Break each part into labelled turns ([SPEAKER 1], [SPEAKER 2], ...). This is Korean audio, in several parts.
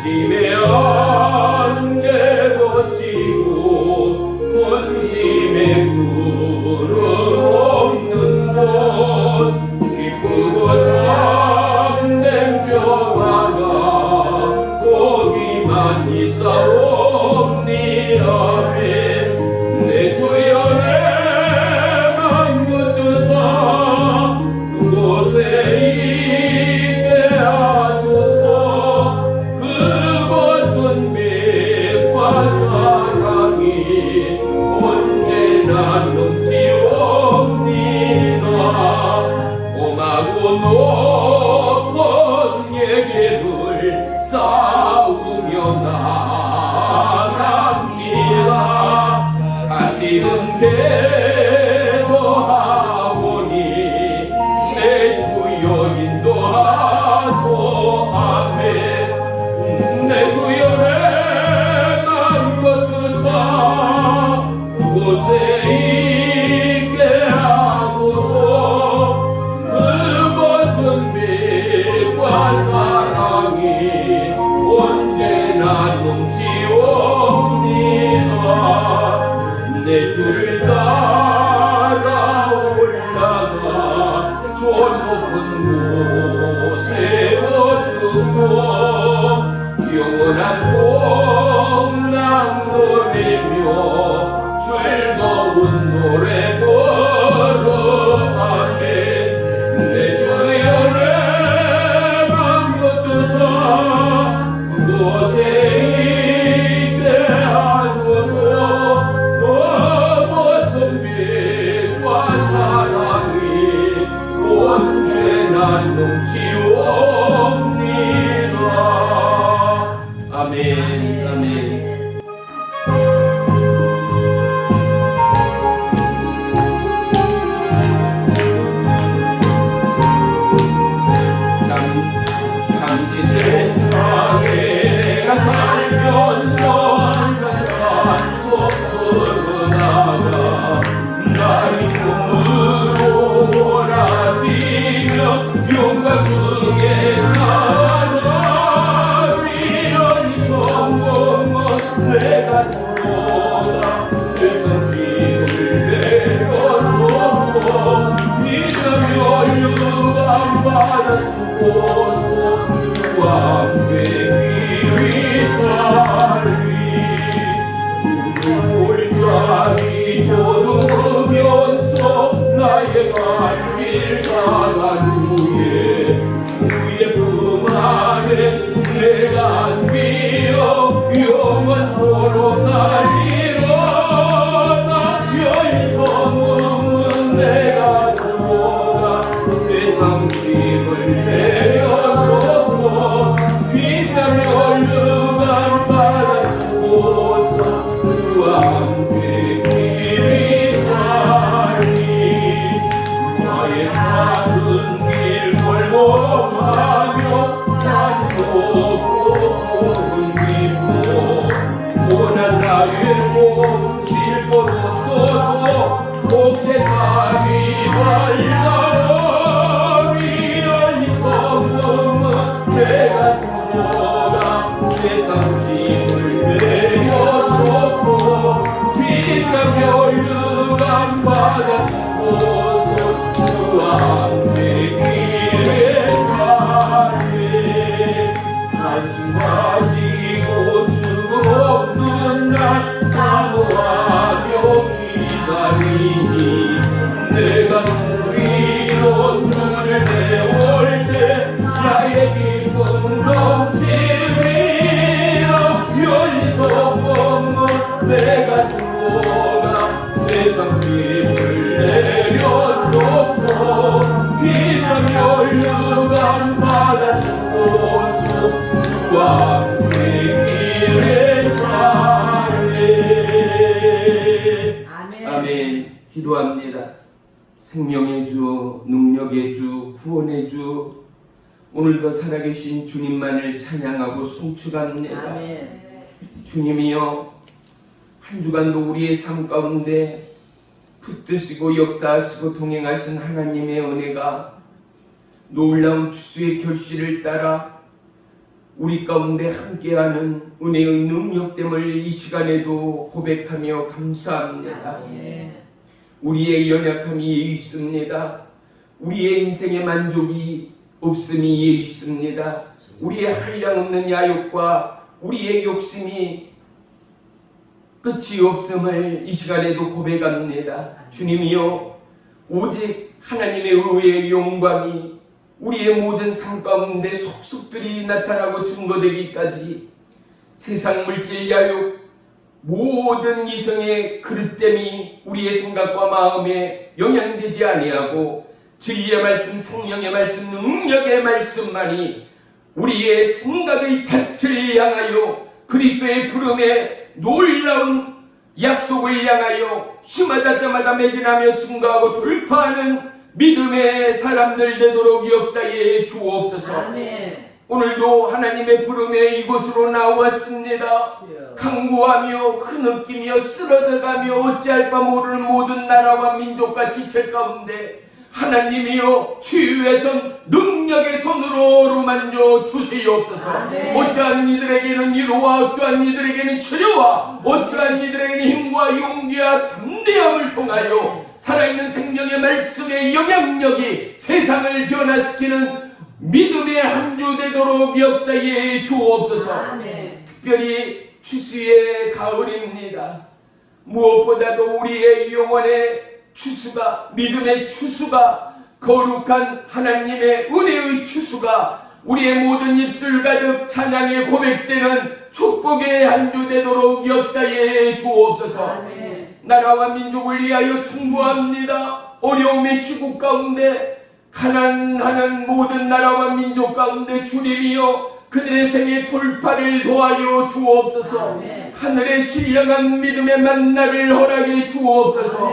[SPEAKER 1] 심의 안개도 지고 본심의 구름 없는 곳 기쁘고 참된 평화가 거기만 있사옵니다멘. 내 주여 내 맘 붙드사 그곳에 있게 하소서. 그곳은 빛과 사랑이 언제나 넘치옵니다. 험하고 높은 얘기를 쌓으며 나갑니다. 다시는 기도하오니 내 주여 인도하소. 아멘. 내 주여 내 맘 붙드사 그곳에 있게 하소서. 그곳은 빛과 사랑이 언제나 넘치옵니다. 내 주를 따라 올라가 저 높은 곳에 얻으소. 영원한 풍랑 노래며 즐거운 노래 걸어가네. 내 주여 내 맘 붙드사 그곳에 있게 하소서. 그곳은 빛과 사랑이 언제나 넘치옵니다. 아멘. 아멘. 잠시 세상에 내가 살면서 항상 산소으로 나가 나의 꿈으로 몰아시며 영광 중에 나가 위연히 성공은 내가 돌아가 세상 짐을 내려놓고 믿으며 유감 받았소서. 주와 함께 길이 살리 골짜기 좁으면서 나의 갈길 가간 후에 주의 품 안에 내가 안기어 영원토록 살리로다. 열정 없는 내가 돌아 세상 짐을 내려놓고 빛나며 유감 받았소서. 주와 함께 길이 살리 나의 작은 길 걸어가며 산소로운 기고 고난 나의 몸 싣고 없어도 목대까지 달려오. 위연히 성공은 내가 돌아가 세상 짐을 내려놓고 빛나며 유감 받았소서. 주와 함께 길에 살리 한숨 가지고 죽음 없는 날 사모하며 기다리니 내가 위로 주를 내올 때 나의 기쁨 넘치리라. 연속범은 내가 돌아가 세상 짐을 내려놓고 빛나며 유감 받았소서. 주와 함께 길에 살리. 아멘. 기도합니다. 생명의 주, 능력의 주, 구원의 주, 오늘도 살아계신 주님만을 찬양하고 송축합니다. 아멘. 주님이여, 한 주간도 우리의 삶 가운데 붙드시고 역사하시고 동행하신 하나님의 은혜가 놀라운 주수의 결실을 따라 우리 가운데 함께하는 은혜의 능력됨을 이 시간에도 고백하며 감사합니다. 우리의 연약함이 있습니다. 우리의 인생의 만족이 없음이 있습니다. 우리의 한량없는 야욕과 우리의 욕심이 끝이 없음을 이 시간에도 고백합니다. 주님이여, 오직 하나님의 의의 영광이 우리의 모든 삶 가운데 속속들이 나타나고 증거되기까지 세상 물질 야욕 모든 이성의 그릇됨이 우리의 생각과 마음에 영향되지 아니하고 진리의 말씀, 성령의 말씀, 능력의 말씀만이 우리의 생각의 닻을 향하여 그리스도의 부름에 놀라운 약속을 향하여 시마다 때마다 매진하며 증거하고 돌파하는 믿음의 사람들 되도록 역사에 주옵소서. 아멘. 오늘도 하나님의 부름에 이곳으로 나왔습니다. 강구하며 흐느끼며 쓰러져가며 어찌할 바 모르는 모든 나라와 민족과 지체 가운데 하나님이여 치유의 손, 능력의 손으로 어루만져 주시옵소서. 어떠한 이들에게는 위로와 어떠한 이들에게는 치료와 어떠한 이들에게는 힘과 용기와 담대함을 통하여 살아있는 생명의 말씀의 영향력이 세상을 변화시키는 믿음의 한 주 되도록 역사에 주옵소서. 특별히 추수의 가을입니다. 무엇보다도 우리의 영혼의 추수가, 믿음의 추수가, 거룩한 하나님의 은혜의 추수가 우리의 모든 입술 가득 찬양에 고백되는 축복의 한 주 되도록 역사에 주옵소서. 나라와 민족을 위하여 충고합니다. 어려움의 시국 가운데 가난하는 모든 나라와 민족 가운데 주님이여 그들의 생의 돌파를 도와여 주옵소서. 하늘의 신령한 믿음의 만나를 허락해 주옵소서.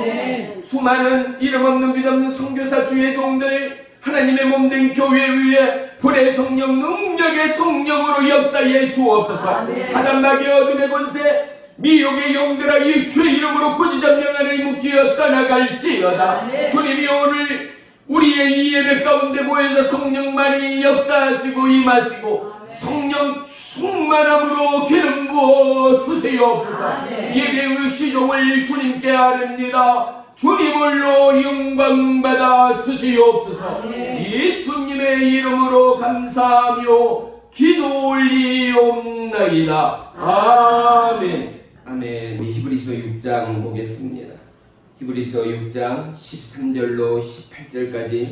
[SPEAKER 1] 수많은 이름 없는 믿음 없는 선교사 주의 종들 하나님의 몸된 교회 위에 불의 성령 능력의 성령으로 역사해 주옵소서. 사단마귀의 어둠의 권세 미혹의 영들아 예수의 이름으로 꾸짖어 명하는 묶여 떠나갈지어다. 주님이 오늘 우리의 이 예배 가운데 모여서 성령만이 역사하시고 임하시고 성령 충만함으로 기름 부어 주시옵소서. 예배의 시종을 주님께 아릅니다. 주님을로 영광받아 주시옵소서. 예수님의 이름으로 감사하며 기도 올리옵나이다. 아멘. 아멘. 우리 히브리서 6장 보겠습니다. 히브리서 6장 13절로 18절까지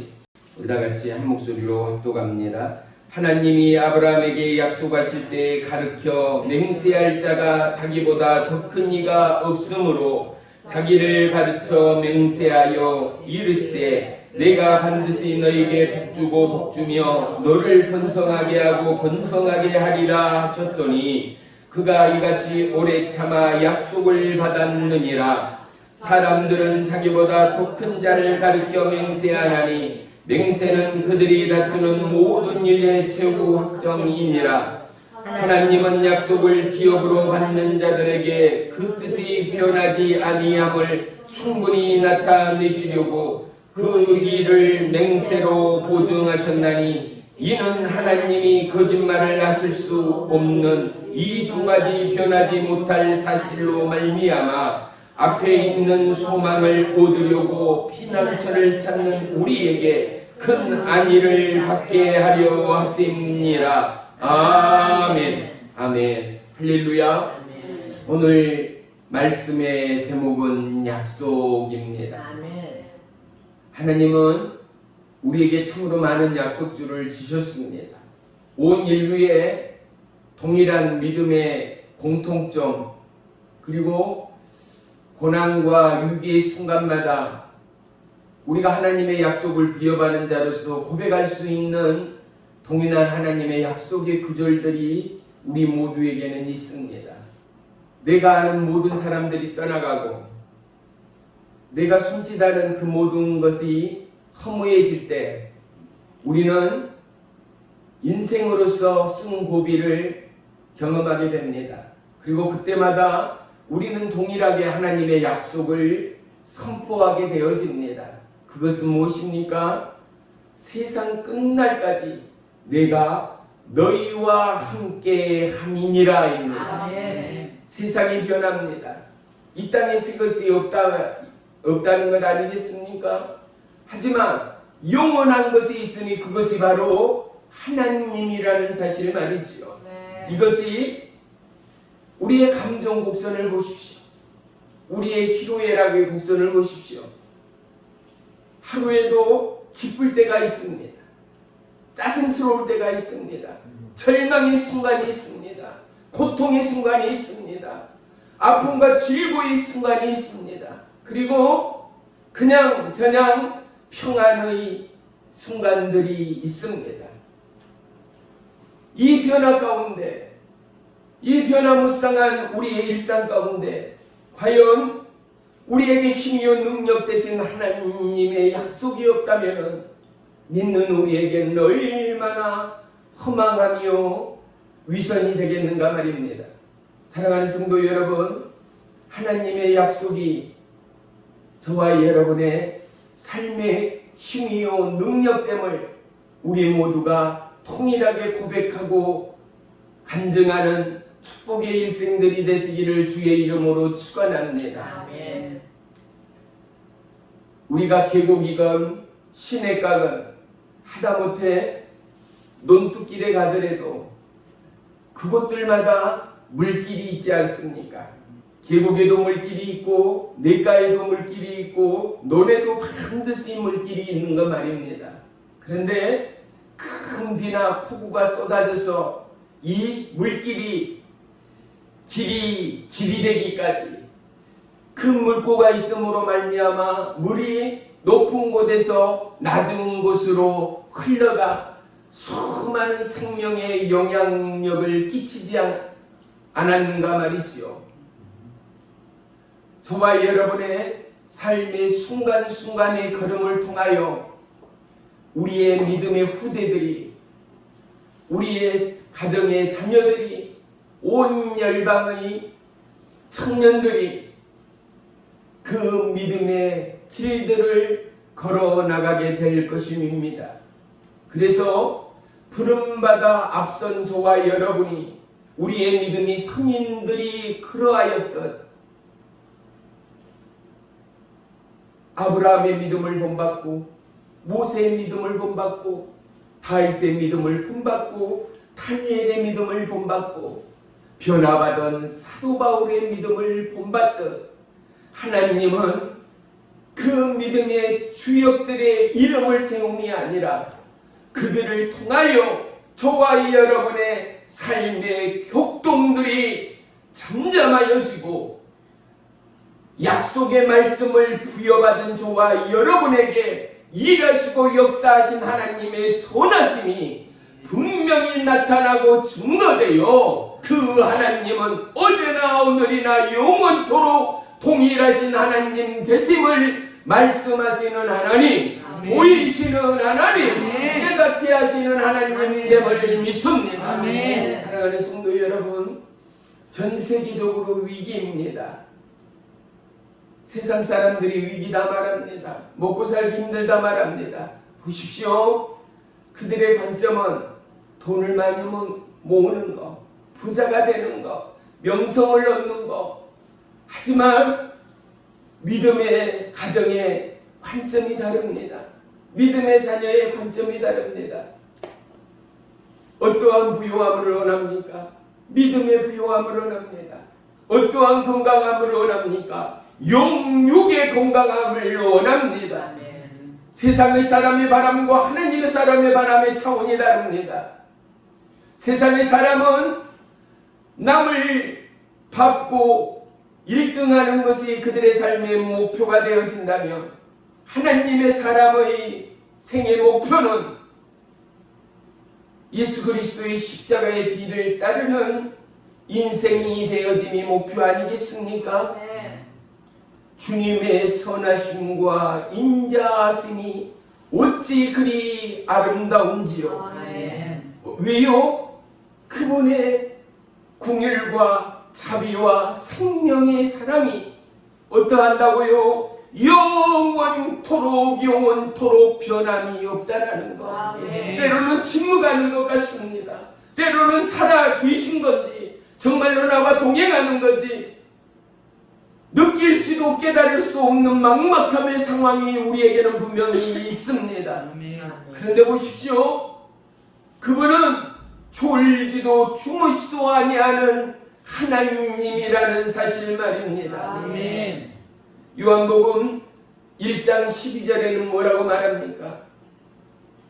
[SPEAKER 1] 우리 다같이 한 목소리로 합독합니다. 하나님이 아브라함에게 약속하실 때 가르쳐 맹세할 자가 자기보다 더 큰 이가 없으므로 자기를 가르쳐 맹세하여 이르시되 내가 반드시 너에게 복주고 복주며 너를 번성하게 하고 번성하게 하리라 하셨더니 그가 이같이 오래 참아 약속을 받았느니라. 사람들은 자기보다 더 큰 자를 가르쳐 맹세하나니 맹세는 그들이 다투는 모든 일의 최후 확정이니라. 하나님은 약속을 기업으로 받는 자들에게 그 뜻이 변하지 아니함을 충분히 나타내시려고 그 일을 맹세로 보증하셨나니 이는 하나님이 거짓말을 하실 수 없는 이 두 가지 변하지 못할 사실로 말미암아 앞에 있는 소망을 얻으려고 피난처를 찾는 우리에게 큰 안위를 받게 하려 하심니라. 아멘. 아멘. 할렐루야. 오늘 말씀의 제목은 약속입니다. 하나님은 우리에게 참으로 많은 약속주를 주셨습니다. 온 인류의 동일한 믿음의 공통점 그리고 고난과 위기의 순간마다 우리가 하나님의 약속을 비협하는 자로서 고백할 수 있는 동일한 하나님의 약속의 구절들이 우리 모두에게는 있습니다. 내가 아는 모든 사람들이 떠나가고 내가 숨지다는 그 모든 것이 허무해질 때 우리는 인생으로서 쓴 고비를 경험하게 됩니다. 그리고 그때마다 우리는 동일하게 하나님의 약속을 선포하게 되어집니다. 그것은 무엇입니까? 세상 끝날까지 내가 너희와 함께 함이니라입니다.
[SPEAKER 2] 아멘.
[SPEAKER 1] 세상이 변합니다. 이 땅에서 이것이 없다는 것 아니겠습니까? 하지만 영원한 것이 있으니 그것이 바로 하나님이라는 사실 말이지요.
[SPEAKER 2] 네.
[SPEAKER 1] 이것이 우리의 감정 곡선을 보십시오. 우리의 희로애락의 곡선을 보십시오. 하루에도 기쁠 때가 있습니다. 짜증스러울 때가 있습니다. 절망의 순간이 있습니다. 고통의 순간이 있습니다. 아픔과 즐거움의 순간이 있습니다. 그리고 그냥 저냥 평안의 순간들이 있습니다. 이 변화 가운데, 이 변화무쌍한 우리의 일상 가운데 과연 우리에게 힘이요 능력 되신 하나님의 약속이 없다면 믿는 우리에게는 얼마나 허망하며 위선이 되겠는가 말입니다. 사랑하는 성도 여러분, 하나님의 약속이 저와 여러분의 삶의 힘이요 능력됨을 우리 모두가 통일하게 고백하고 간증하는 축복의 일생들이 되시기를 주의 이름으로 축원합니다.
[SPEAKER 2] 아멘.
[SPEAKER 1] 우리가 계곡이건 시냇가건 하다못해 논두길에 가더라도 그곳들마다 물길이 있지 않습니까? 계곡에도 물길이 있고 냇가에도 물길이 있고 논에도 반드시 물길이 있는 것 말입니다. 그런데 큰 비나 폭우가 쏟아져서 이 물길이 길이 되기까지 큰 물고가 있음으로 말미암아 물이 높은 곳에서 낮은 곳으로 흘러가 수많은 생명에 영향력을 끼치지 않았는가 말이지요. 저와 여러분의 삶의 순간순간의 걸음을 통하여 우리의 믿음의 후대들이, 우리의 가정의 자녀들이, 온 열방의 청년들이 그 믿음의 길들을 걸어 나가게 될 것입니다. 그래서 부름받아 앞선 저와 여러분이 우리의 믿음이 선인들이 그러하였던 아브라함의 믿음을 본받고 모세의 믿음을 본받고 다윗의 믿음을 본받고 다니엘의 믿음을 본받고 변화받은 사도 바울의 믿음을 본받듯 하나님은 그 믿음의 주역들의 이름을 세움이 아니라 그들을 통하여 저와 여러분의 삶의 격동들이 잠잠하여지고 약속의 말씀을 부여받은 저와 여러분에게 일하시고 역사하신 하나님의 선하심이 분명히 나타나고 증거되어 그 하나님은 어제나 오늘이나 영원토록 동일하신 하나님 되심을 말씀하시는 하나님,
[SPEAKER 2] 아멘.
[SPEAKER 1] 보이시는 하나님,
[SPEAKER 2] 아멘.
[SPEAKER 1] 깨닫게 하시는 하나님 됨을 믿습니다.
[SPEAKER 2] 아멘.
[SPEAKER 1] 사랑하는 성도 여러분, 전 세계적으로 위기입니다. 세상 사람들이 위기다 말합니다. 먹고 살기 힘들다 말합니다. 보십시오. 그들의 관점은 돈을 많이 모으는 거, 부자가 되는 거, 명성을 얻는 거. 하지만 믿음의 가정의 관점이 다릅니다. 믿음의 자녀의 관점이 다릅니다. 어떠한 부요함을 원합니까? 믿음의 부요함을 원합니다. 어떠한 건강함을 원합니까? 영육의 건강함을 원합니다.
[SPEAKER 2] 아멘.
[SPEAKER 1] 세상의 사람의 바람과 하나님의 사람의 바람의 차원이 다릅니다. 세상의 사람은 남을 받고 1등하는 것이 그들의 삶의 목표가 되어진다면 하나님의 사람의 생애 목표는 예수 그리스도의 십자가의 뒤를 따르는 인생이 되어짐이 목표 아니겠습니까?
[SPEAKER 2] 네.
[SPEAKER 1] 주님의 선하심과 인자하심이 어찌 그리 아름다운지요.
[SPEAKER 2] 아멘.
[SPEAKER 1] 왜요? 그분의 궁율과 자비와 생명의 사랑이 어떠한다고요? 영원토록 변함이 없다라는 것.
[SPEAKER 2] 아멘.
[SPEAKER 1] 때로는 침묵하는 것 같습니다. 때로는 살아 계신 건지 정말로 나와 동행하는 건지 느낄 수도 깨달을 수 없는 막막함의 상황이 우리에게는 분명히 있습니다. 그런데 보십시오. 그분은 졸지도 주무시도 아니하는 하나님이라는 사실 말입니다.
[SPEAKER 2] 아멘.
[SPEAKER 1] 요한복음 1장 12절에는 뭐라고 말합니까?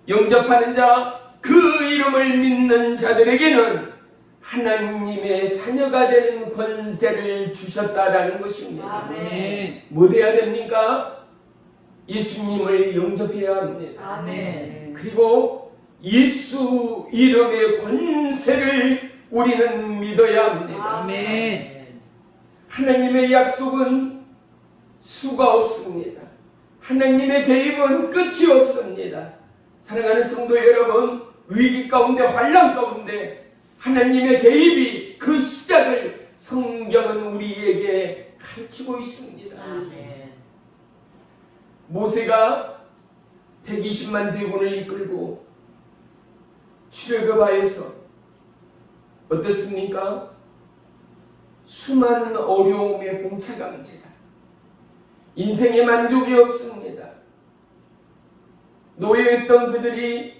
[SPEAKER 1] 영접하는 자, 그 이름을 믿는 자들에게는 하나님의 자녀가 되는 권세를 주셨다라는 것입니다.
[SPEAKER 2] 아멘.
[SPEAKER 1] 뭐 돼야 됩니까? 예수님을 영접해야 합니다.
[SPEAKER 2] 아멘.
[SPEAKER 1] 그리고 예수 이름의 권세를 우리는 믿어야 합니다.
[SPEAKER 2] 아멘.
[SPEAKER 1] 하나님의 약속은 수가 없습니다. 하나님의 개입은 끝이 없습니다. 사랑하는 성도 여러분, 위기 가운데 환난 가운데 하나님의 개입이 그 시작을 성경은 우리에게 가르치고 있습니다.
[SPEAKER 2] 아멘.
[SPEAKER 1] 모세가 120만 대군을 이끌고 출애굽하여서 어떻습니까? 수많은 어려움에 봉착합니다. 인생에 만족이 없습니다. 노예했던 그들이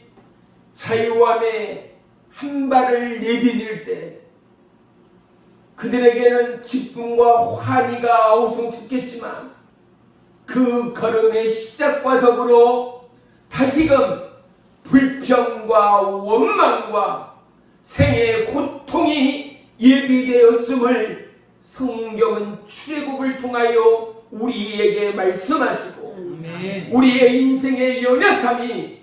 [SPEAKER 1] 자유함에 한 발을 내디딜 때 그들에게는 기쁨과 환희가 아우성쳤겠지만 그 걸음의 시작과 더불어 다시금 불평과 원망과 생의 고통이 예비되었음을 성경은 출애굽을 통하여 우리에게 말씀하시고
[SPEAKER 2] 아멘.
[SPEAKER 1] 우리의 인생의 연약함이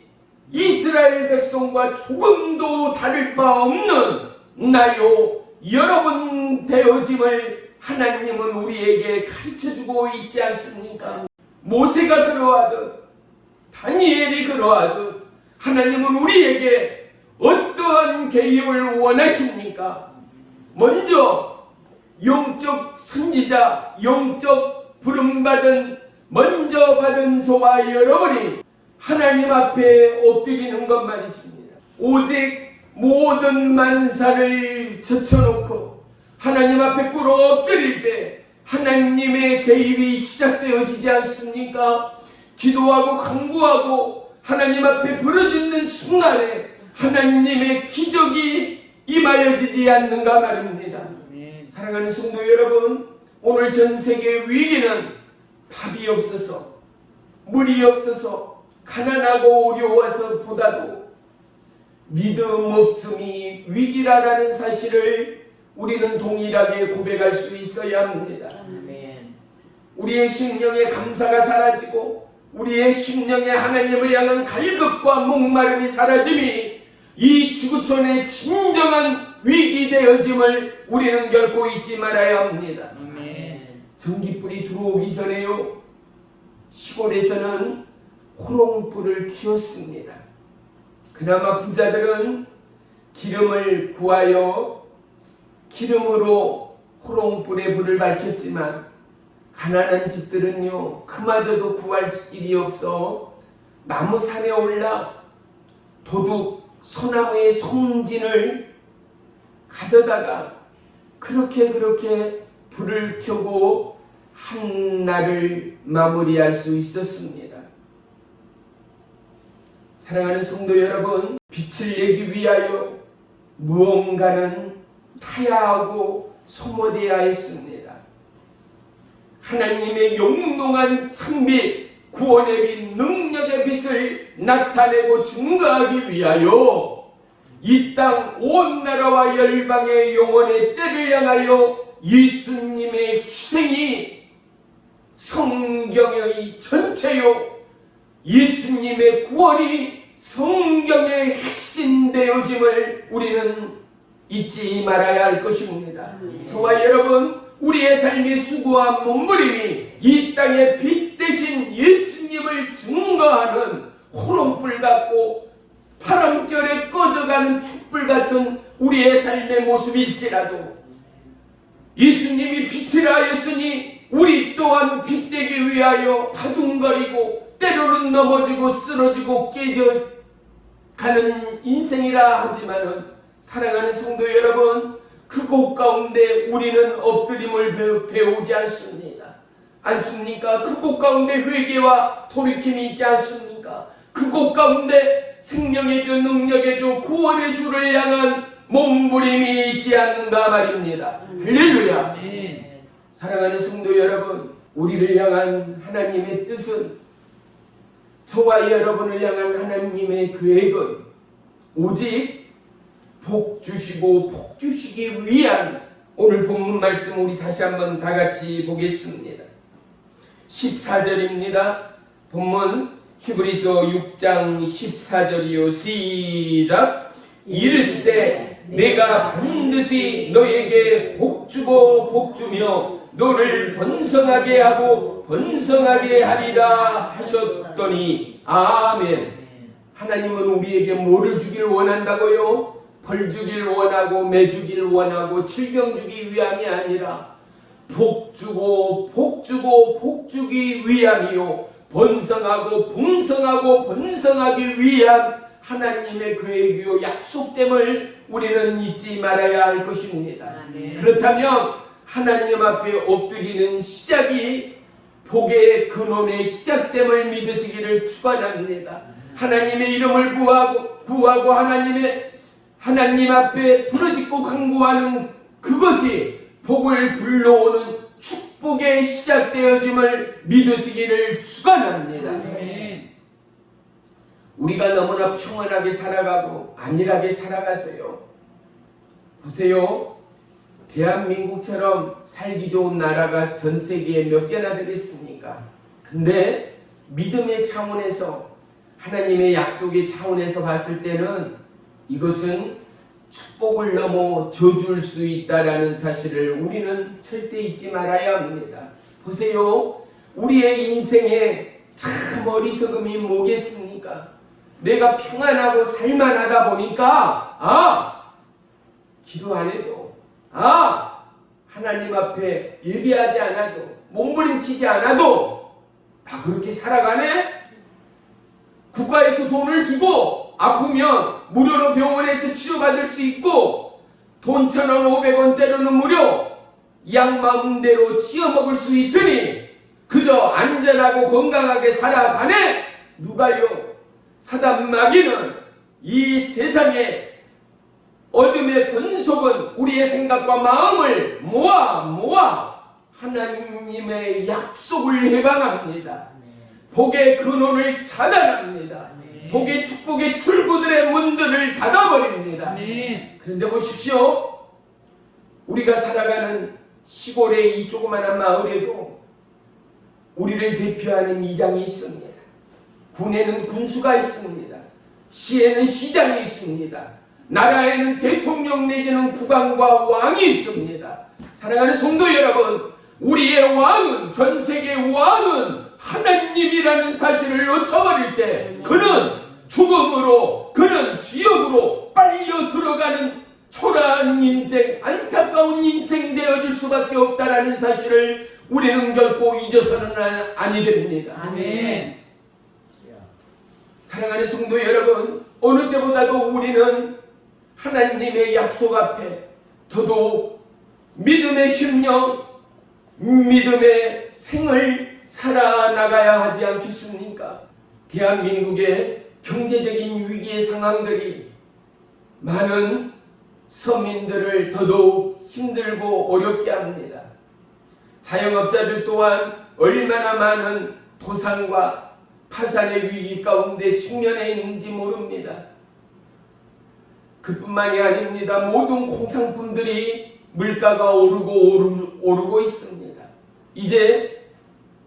[SPEAKER 1] 이스라엘 백성과 조금도 다를 바 없는 나요 여러분 되어짐을 하나님은 우리에게 가르쳐주고 있지 않습니까? 모세가 그러하듯 다니엘이 그러하듯 하나님은 우리에게 어떠한 개입을 원하십니까? 먼저 영적 선지자, 영적 부름받은 먼저 받은 저와 여러분이 하나님 앞에 엎드리는 것만 있습니다. 오직 모든 만사를 젖혀놓고 하나님 앞에 꿇어 엎드릴 때 하나님의 개입이 시작되어지지 않습니까? 기도하고 간구하고 하나님 앞에 부르짖는 순간에 하나님의 기적이 임하여지지 않는가 말입니다. 사랑하는 성도 여러분, 오늘 전 세계 위기는 밥이 없어서, 물이 없어서, 가난하고 어려워서 보다도 믿음 없음이 위기라는 사실을 우리는 동일하게 고백할 수 있어야 합니다. 우리의 심령의 감사가 사라지고 우리의 심령의 하나님을 향한 갈급과 목마름이 사라짐이 이 지구촌의 진정한 위기 되어짐을 우리는 결코 잊지 말아야 합니다. 전기불이 들어오기 전에요, 시골에서는 호롱불을 키웠습니다. 그나마 부자들은 기름을 구하여 기름으로 호롱불에 불을 밝혔지만 가난한 집들은요, 그마저도 구할 길이 없어 나무 산에 올라 도둑 소나무의 송진을 가져다가 그렇게 불을 켜고 한 날을 마무리할 수 있었습니다. 사랑하는 성도 여러분, 빛을 내기 위하여 무언가는 타야 하고 소모되어야 했습니다. 하나님의 영롱한 선빛, 구원의 빛, 능력의 빛을 나타내고 증거하기 위하여 이 땅 온 나라와 열방의 영혼의 때를 향하여 예수님의 희생이 성경의 전체요, 예수님의 구원이 성경의 핵심 되어짐을 우리는 잊지 말아야 할 것입니다. 저와 여러분, 우리의 삶의 수고와 몸부림이 이 땅의 빛 대신 예수님을 증거하는 호롱불 같고 바람결에 꺼져가는 촛불 같은 우리의 삶의 모습일지라도 예수님이 빛이라 하였으니 우리 또한 빛되기 위하여 바둥거리고 때로는 넘어지고 쓰러지고 깨져가는 인생이라 하지만은 사랑하는 성도 여러분, 그 곳 가운데 우리는 엎드림을 배우지 않습니까? 그 곳 가운데 회개와 돌이킴이 있지 않습니까? 그 곳 가운데 생명의 주, 능력의 주, 구원의 주를 향한 몸부림이 있지 않는가 말입니다. 할렐루야.
[SPEAKER 2] 아멘.
[SPEAKER 1] 사랑하는 성도 여러분, 우리를 향한 하나님의 뜻은, 저와 여러분을 향한 하나님의 계획은 오직 복 주시고 복 주시기 위한, 오늘 본문 말씀 우리 다시 한번 다 같이 보겠습니다. 14절입니다. 본문 히브리서 6장 14절이요. 시작. 이르시되 내가 반드시 너에게 복 주고 복 주며 너를 번성하게 하고 번성하게 하리라 하셨더니 아멘. 하나님은 우리에게 뭐를 주길 원한다고요? 벌 주길 원하고 매 주길 원하고 질병 주기 위함이 아니라 복 주고 복 주고 복 주기 위함이요, 번성하고 풍성하고 번성하기 위한 하나님의 계획이요 약속됨을 우리는 잊지 말아야 할 것입니다. 그렇다면 하나님 앞에 엎드리는 시작이 복의 근원의 시작됨을 믿으시기를 축원합니다. 하나님의 이름을 구하고 하나님 앞에 부르짖고 간구하는 그것이 복을 불러오는 축복의 시작되어짐을 믿으시기를 축원합니다.
[SPEAKER 2] 아멘.
[SPEAKER 1] 우리가 너무나 평안하게 살아가고 안일하게 살아가세요. 보세요. 대한민국처럼 살기 좋은 나라가 전 세계에 몇 개나 되겠습니까? 근데 믿음의 차원에서, 하나님의 약속의 차원에서 봤을 때는 이것은 축복을 넘어 저주일 수 있다라는 사실을 우리는 절대 잊지 말아야 합니다. 보세요. 우리의 인생에 참 어리석음이 뭐겠습니까? 내가 평안하고 살만하다 보니까 기도 안 해도, 하나님 앞에 예배하지 않아도, 몸부림치지 않아도 그렇게 살아가네? 국가에서 돈을 주고 아프면 무료로 병원에서 치료받을 수 있고, 돈 1,000원 500원 때로는 무료, 약 마음대로 지어 먹을 수 있으니 그저 안전하고 건강하게 살아가네? 누가요? 사단 마귀는 이 세상에 어둠의 권속은 우리의 생각과 마음을 모아 하나님의 약속을 해방합니다. 복의 근원을 차단합니다. 복의 축복의 출구들의 문들을 닫아버립니다. 그런데 보십시오. 우리가 살아가는 시골의 이 조그마한 마을에도 우리를 대표하는 이장이 있습니다. 군에는 군수가 있습니다. 시에는 시장이 있습니다. 나라에는 대통령 내지는 국왕과 왕이 있습니다. 사랑하는 성도 여러분, 우리의 왕은, 전 세계 왕은 하나님이라는 사실을 놓쳐버릴 때 그는 죽음으로, 그는 지옥으로 빨려 들어가는 초라한 인생, 안타까운 인생 되어질 수밖에 없다라는 사실을 우리는 결코 잊어서는 아니 됩니다.
[SPEAKER 2] 아멘.
[SPEAKER 1] 사랑하는 성도 여러분, 어느 때보다도 우리는 하나님의 약속 앞에 더더욱 믿음의 심령, 믿음의 생을 살아나가야 하지 않겠습니까? 대한민국의 경제적인 위기의 상황들이 많은 서민들을 더더욱 힘들고 어렵게 합니다. 자영업자들 또한 얼마나 많은 도산과 파산의 위기 가운데 직면해 있는지 모릅니다. 그뿐만이 아닙니다. 모든 공산품들이 물가가 오르고 있습니다. 이제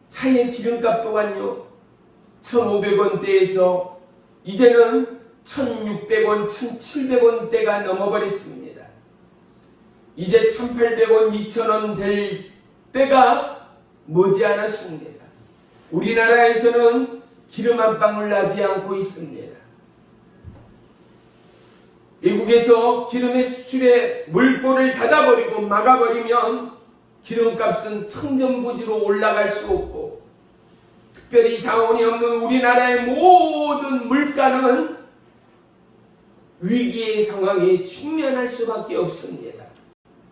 [SPEAKER 1] 차의 기름값 또한요, 1,500원대에서 이제는 1,600원, 1,700원대가 넘어버렸습니다. 이제 1,800원, 2,000원 될 때가 머지않았습니다. 우리나라에서는 기름 한 방울 나지 않고 있습니다. 외국에서 기름의 수출에 물꼬를 닫아버리고 막아버리면 기름값은 천정부지로 올라갈 수 없고, 특별히 자원이 없는 우리나라의 모든 물가는 위기의 상황에 직면할 수밖에 없습니다.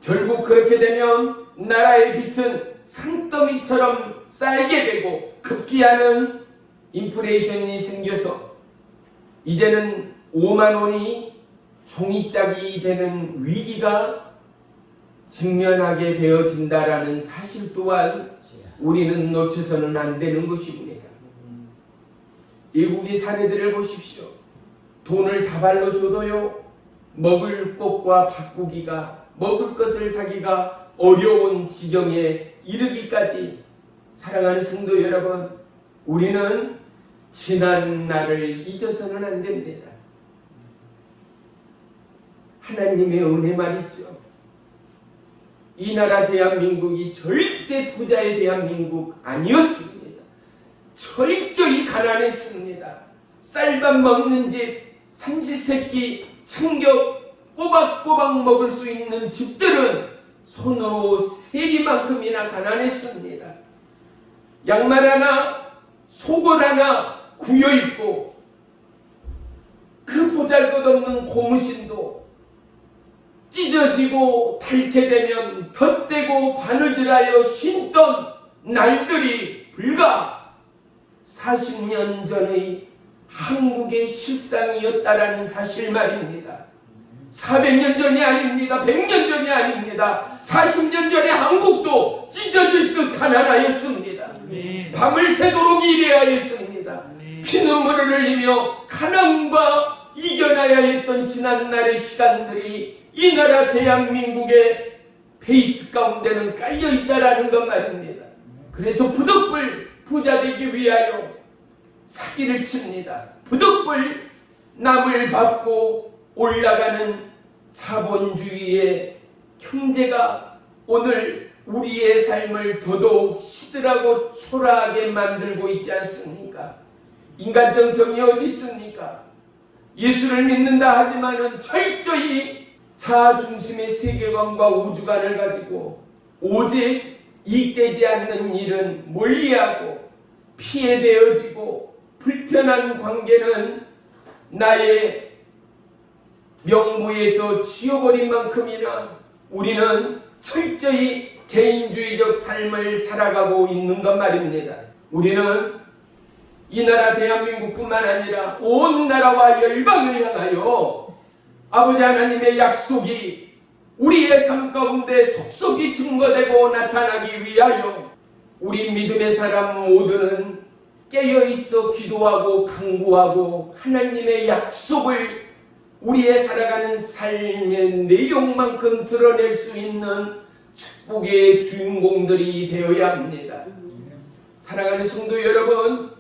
[SPEAKER 1] 결국 그렇게 되면 나라의 빚은 산더미처럼 쌓이게 되고 급기야는 인플레이션이 생겨서 이제는 5만 원이 종이짝이 되는 위기가 직면하게 되어진다라는 사실 또한 우리는 놓쳐서는 안 되는 것입니다. 외국의 사례들을 보십시오. 돈을 다발로 줘도요, 먹을 것과 바꾸기가, 먹을 것을 사기가 어려운 지경에 이르기까지. 사랑하는 성도 여러분, 우리는 지난 날을 잊어서는 안 됩니다. 하나님의 은혜 말이죠. 이 나라 대한민국이 절대 부자의 대한민국 아니었습니다. 철저히 가난했습니다. 쌀밥 먹는 집, 삼시세끼 청격 꼬박꼬박 먹을 수 있는 집들은 손으로 세기만큼이나 가난했습니다. 양말 하나, 속옷 하나 구여입고 그 보잘것없는 고무신도 찢어지고 닳게 덧대고 바느질하여 신던 날들이 불과 40년 전의 한국의 실상이었다라는 사실 말입니다. 400년 전이 아닙니다. 100년 전이 아닙니다. 40년 전에 한국도 찢어질 듯 가난하였습니다. 밤을 새도록 일해야 했습니다. 피눈물을 흘리며 가난과 이겨나야 했던 지난날의 시간들이 이 나라 대한민국의 베이스 가운데는 깔려있다라는 것 말입니다. 그래서 부득불 부자 되기 위하여 사기를 칩니다. 부득불 남을 받고 올라가는 자본주의의 경제가 오늘 우리의 삶을 더더욱 시들하고 초라하게 만들고 있지 않습니까? 인간적 정이 어디 있습니까? 예수를 믿는다 하지만은 철저히 자아 중심의 세계관과 우주관을 가지고 오직 이익되지 않는 일은 멀리하고 피해되어지고 불편한 관계는 나의 명부에서 지워버린 만큼이나 우리는 철저히 개인주의적 삶을 살아가고 있는 것 말입니다. 우리는 이 나라 대한민국뿐만 아니라 온 나라와 열방을 향하여 아버지 하나님의 약속이 우리의 삶 가운데 속속이 증거되고 나타나기 위하여 우리 믿음의 사람 모두는 깨어있어 기도하고 간구하고 하나님의 약속을 우리의 살아가는 삶의 내용만큼 드러낼 수 있는 축복의 주인공들이 되어야 합니다. 사랑하는 성도 여러분,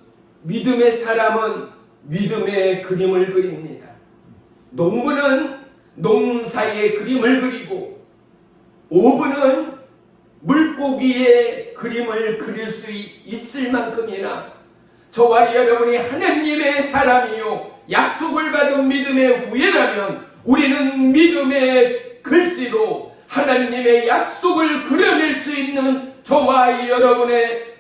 [SPEAKER 1] 믿음의 사람은 믿음의 그림을 그립니다. 농부는 농사의 그림을 그리고 어부는 물고기의 그림을 그릴 수 있을 만큼이나 저와 여러분이 하나님의 사람이요 약속을 받은 믿음의 후예라면 우리는 믿음의 글씨로 하나님의 약속을 그려낼 수 있는 저와 여러분의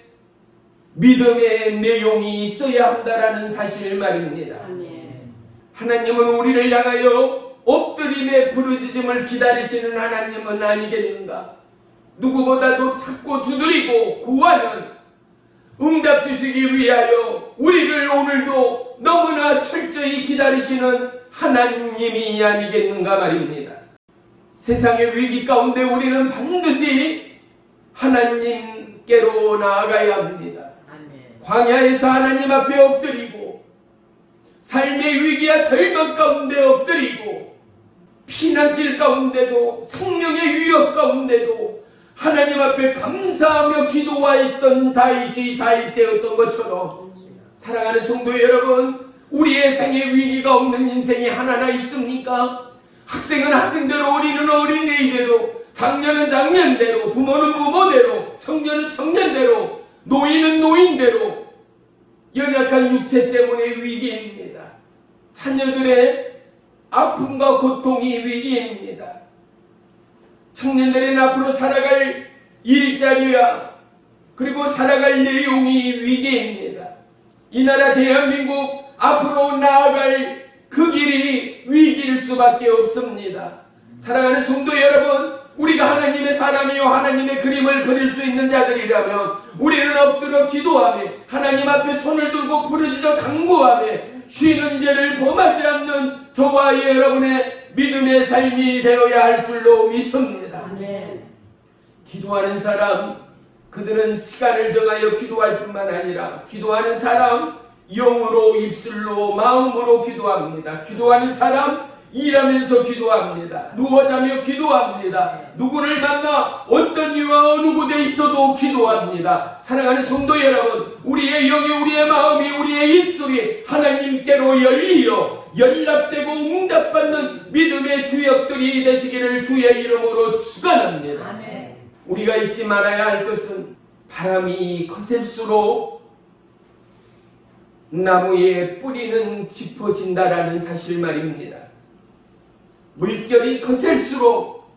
[SPEAKER 1] 믿음의 내용이 있어야 한다라는 사실 말입니다. 하나님은 우리를 향하여 엎드림의 부르짖음을 기다리시는 하나님은 아니겠는가? 누구보다도 찾고 두드리고 구하는 응답 주시기 위하여 우리를 오늘도 너무나 철저히 기다리시는 하나님이 아니겠는가 말입니다. 세상의 위기 가운데 우리는 반드시 하나님께로 나아가야 합니다. 광야에서 하나님 앞에 엎드리고 삶의 위기와 절망 가운데 엎드리고 피난길 가운데도 성령의 위협 가운데도 하나님 앞에 감사하며 기도하였던 다윗이 다윗 때였던 것처럼 사랑하는 성도 여러분, 우리의 생의 위기가 없는 인생이 하나나 있습니까? 학생은 학생대로, 어린이는 어린이대로, 장년은 장년대로, 부모는 부모대로, 청년은 청년대로, 노인은 노인대로 연약한 육체 때문에 위기입니다. 자녀들의 아픔과 고통이 위기입니다. 청년들은 앞으로 살아갈 일자리와 그리고 살아갈 내용이 위기입니다. 이 나라 대한민국 앞으로 나아갈 그 길이 위기일 수밖에 없습니다. 사랑하는 성도 여러분, 우리가 하나님의 사람이요 하나님의 그림을 그릴 수 있는 자들이라면 우리는 엎드려 기도하며 하나님 앞에 손을 들고 부르짖어 간구하며 쉬는 죄를 범하지 않는 저와 여러분의 믿음의 삶이 되어야 할 줄로 믿습니다.
[SPEAKER 3] 아멘.
[SPEAKER 1] 기도하는 사람, 그들은 시간을 정하여 기도할 뿐만 아니라 기도하는 사람 영으로, 입술로, 마음으로 기도합니다. 기도하는 사람 일하면서 기도합니다. 누워 자며 기도합니다. 누구를 만나 어떤 이유와 어느 곳에 있어도 기도합니다. 사랑하는 성도 여러분, 우리의 영이, 우리의 마음이, 우리의 입술이 하나님께로 열리어 연락되고 응답받는 믿음의 주역들이 되시기를 주의 이름으로 축원합니다.
[SPEAKER 3] 아멘.
[SPEAKER 1] 우리가 잊지 말아야 할 것은 바람이 거셀수록 나무의 뿌리는 깊어진다라는 사실 말입니다. 물결이 거셀수록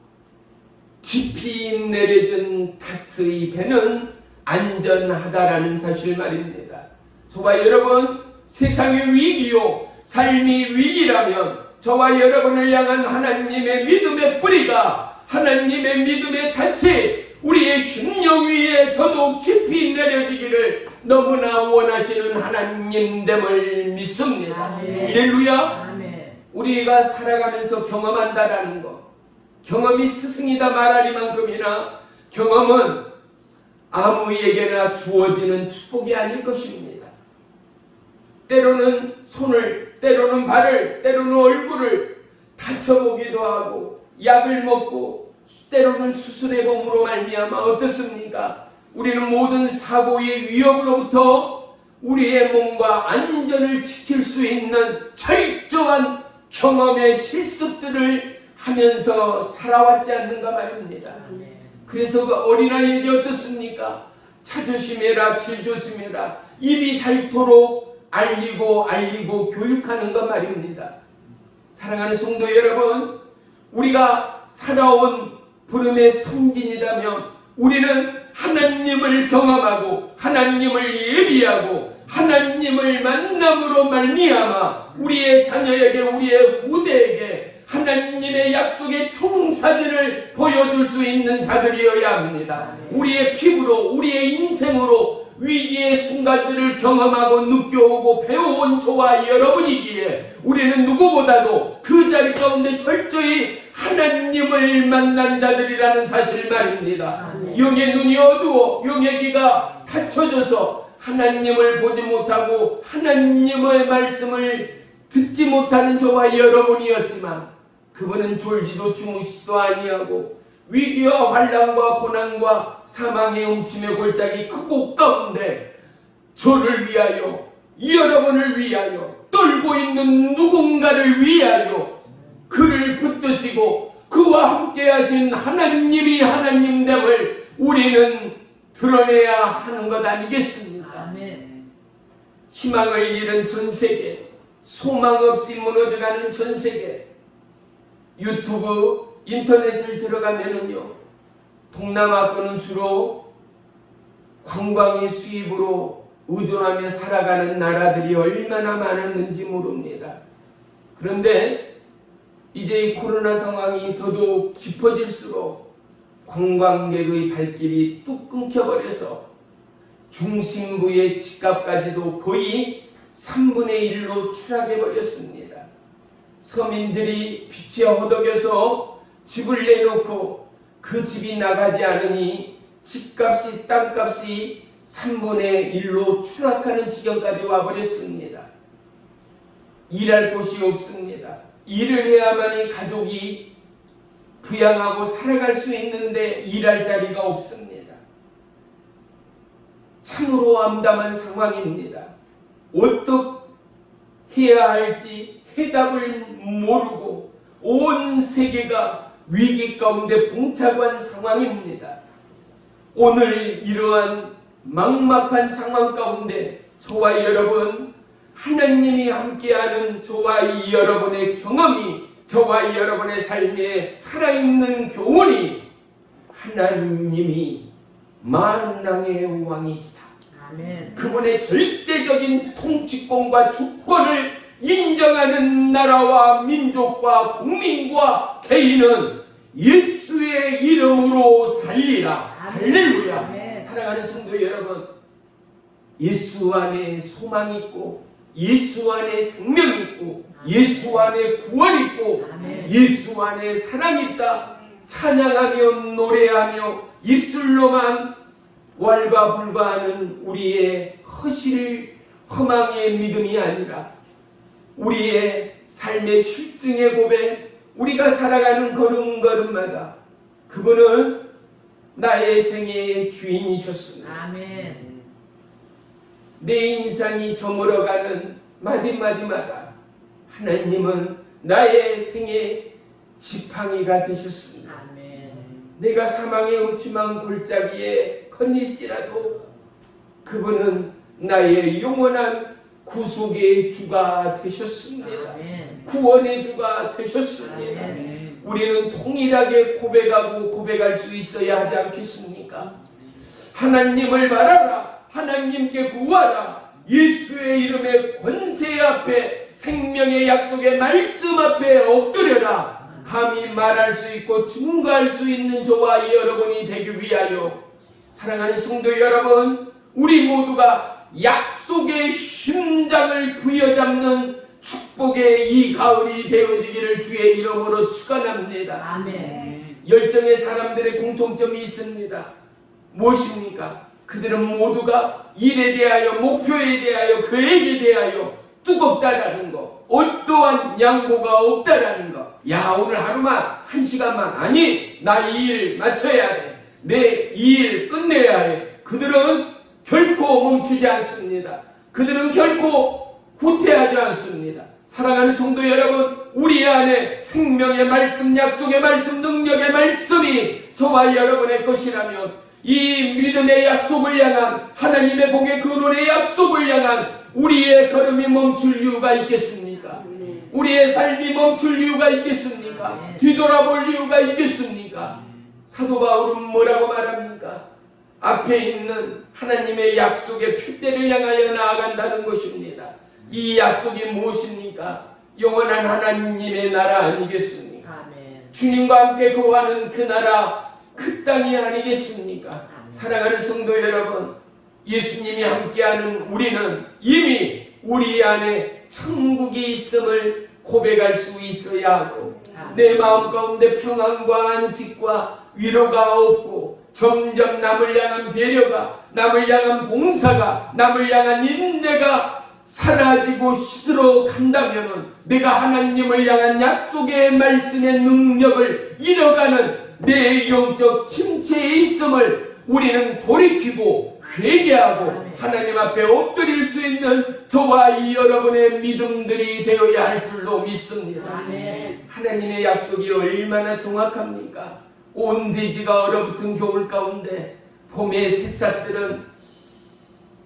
[SPEAKER 1] 깊이 내려진 닷의 배는 안전하다라는 사실 말입니다. 저와 여러분, 세상의 위기요 삶이 위기라면 저와 여러분을 향한 하나님의 믿음의 뿌리가, 하나님의 믿음의 닻이 우리의 심령 위에 더더욱 깊이 내려지기를 너무나 원하시는 하나님됨을 믿습니다.
[SPEAKER 3] 아멘.
[SPEAKER 1] 할렐루야.
[SPEAKER 3] 아멘.
[SPEAKER 1] 우리가 살아가면서 경험한다라는 것, 경험이 스승이다 말하리만큼이나 경험은 아무에게나 주어지는 축복이 아닐 것입니다. 때로는 손을, 때로는 발을, 때로는 얼굴을 다쳐보기도 하고 약을 먹고 때로는 수술의 몸으로 말미암아 어떻습니까? 우리는 모든 사고의 위협으로부터 우리의 몸과 안전을 지킬 수 있는 철저한 경험의 실습들을 하면서 살아왔지 않는가 말입니다. 그래서 그 어린아이에게 어떻습니까? 차 조심해라, 길 조심해라, 입이 닳도록 알리고 교육하는 것 말입니다. 사랑하는 성도 여러분, 우리가 살아온 부름의 성진이라면 우리는 하나님을 경험하고 하나님을 예비하고 하나님을 만남으로 말미암아 우리의 자녀에게, 우리의 후대에게 하나님의 약속의 총사진을 보여줄 수 있는 자들이어야 합니다. 우리의 피부로, 우리의 인생으로 위기의 순간들을 경험하고 느껴오고 배워온 저와 여러분이기에 우리는 누구보다도 그 자리 가운데 철저히 하나님을 만난 자들이라는 사실 말입니다. 영의 눈이 어두워 영의 귀가 닫혀져서 하나님을 보지 못하고 하나님의 말씀을 듣지 못하는 저와 여러분이었지만 그분은 졸지도 주무시지도 아니하고 위기와 환난과 고난과 사망의 음침의 골짜기 그 곳 가운데 저를 위하여, 여러분을 위하여, 떨고 있는 누군가를 위하여 그를 붙드시고 그와 함께 하신 하나님이 하나님됨을 우리는 드러내야 하는 것 아니겠습니까?
[SPEAKER 3] 아멘.
[SPEAKER 1] 희망을 잃은 전 세계, 소망 없이 무너져가는 전 세계, 유튜브, 인터넷을 들어가면은요, 동남아권은 주로 관광의 수입으로 의존하며 살아가는 나라들이 얼마나 많았는지 모릅니다. 그런데 이제 이 코로나 상황이 더더욱 깊어질수록 관광객의 발길이 뚝 끊겨버려서 중심부의 집값까지도 거의 3분의 1로 추락해버렸습니다. 서민들이 빚이 허덕여서 집을 내놓고 그 집이 나가지 않으니 집값이, 땅값이 3분의 1로 추락하는 지경까지 와버렸습니다. 일할 곳이 없습니다. 일을 해야만이 가족이 부양하고 살아갈 수 있는데 일할 자리가 없습니다. 참으로 암담한 상황입니다. 어떻게 해야 할지 해답을 모르고 온 세계가 위기 가운데 봉착한 상황입니다. 오늘 이러한 막막한 상황 가운데 저와 여러분, 하나님이 함께하는 저와 여러분의 경험이, 저와 여러분의 삶에 살아있는 교훈이 하나님이 만왕의 왕이시다.
[SPEAKER 3] 아멘.
[SPEAKER 1] 그분의 절대적인 통치권과 주권을 인정하는 나라와 민족과 국민과 개인은 예수의 이름으로 살리라. 할렐루야. 사랑하는 성도 여러분, 예수 안에 소망이 있고 예수 안에 생명이 있고 예수 안에 구원이 있고 예수 안에 사랑이 있다. 찬양하며 노래하며 입술로만 왈가불가하는 우리의 허망의 믿음이 아니라 우리의 삶의 실증의 고백, 우리가 살아가는 걸음걸음마다 그분은 나의 생애의 주인이셨습니다.
[SPEAKER 2] 아멘.
[SPEAKER 1] 내 인생이 저물어가는 마디마디마다 하나님은 나의 생애 지팡이가 되셨습니다.
[SPEAKER 2] 아멘.
[SPEAKER 1] 내가 사망의 음침한 골짜기에 거닐지라도 그분은 나의 영원한 구속의 주가 되셨습니다.
[SPEAKER 2] 아멘.
[SPEAKER 1] 구원의 주가 되셨습니다.
[SPEAKER 2] 아멘.
[SPEAKER 1] 우리는 통일하게 고백하고 고백할 수 있어야 하지 않겠습니까? 하나님을 바라라. 하나님께 구하라. 예수의 이름의 권세 앞에 생명의 약속의 말씀 앞에 엎드려라. 감히 말할 수 있고 증거할 수 있는 저와 여러분이 되기 위하여 사랑하는 성도 여러분, 우리 모두가 약속의 심장을 부여잡는 축복의 이 가을이 되어지기를 주의 이름으로 축원합니다.
[SPEAKER 2] 아멘.
[SPEAKER 1] 열정의 사람들의 공통점이 있습니다. 무엇입니까? 그들은 모두가 일에 대하여, 목표에 대하여, 계획에 대하여 뜨겁다라는 거, 어떠한 양보가 없다라는 거. 야, 오늘 하루만, 1시간만, 아니 나 이 일 마쳐야 돼, 내 이 일 끝내야 해. 그들은 결코 멈추지 않습니다. 그들은 결코 후퇴하지 않습니다. 사랑하는 성도 여러분, 우리 안에 생명의 말씀, 약속의 말씀, 능력의 말씀이 저와 여러분의 것이라면 이 믿음의 약속을 향한, 하나님의 복의 근원의 약속을 향한 우리의 걸음이 멈출 이유가 있겠습니까? 우리의 삶이 멈출 이유가 있겠습니까? 뒤돌아볼 이유가 있겠습니까? 사도 바울은 뭐라고 말합니까? 앞에 있는 하나님의 약속의 표대를 향하여 나아간다는 것입니다. 이 약속이 무엇입니까? 영원한 하나님의 나라 아니겠습니까?
[SPEAKER 2] 아멘.
[SPEAKER 1] 주님과 함께 거하는 그 나라, 그 땅이 아니겠습니까? 사랑하는 성도 여러분, 예수님이 함께하는 우리는 이미 우리 안에 천국이 있음을 고백할 수 있어야 하고, 내 마음 가운데 평안과 안식과 위로가 없고 점점 남을 향한 배려가, 남을 향한 봉사가, 남을 향한 인내가 사라지고 시들어 간다면 내가 하나님을 향한 약속의 말씀의 능력을 잃어가는 내 영적 침체에 있음을 우리는 돌이키고 회개하고 하나님 앞에 엎드릴 수 있는 저와 이 여러분의 믿음들이 되어야 할 줄로 믿습니다.
[SPEAKER 2] 아멘.
[SPEAKER 1] 하나님의 약속이 얼마나 정확합니까? 온 대지가 얼어붙은 겨울 가운데 봄의 새싹들은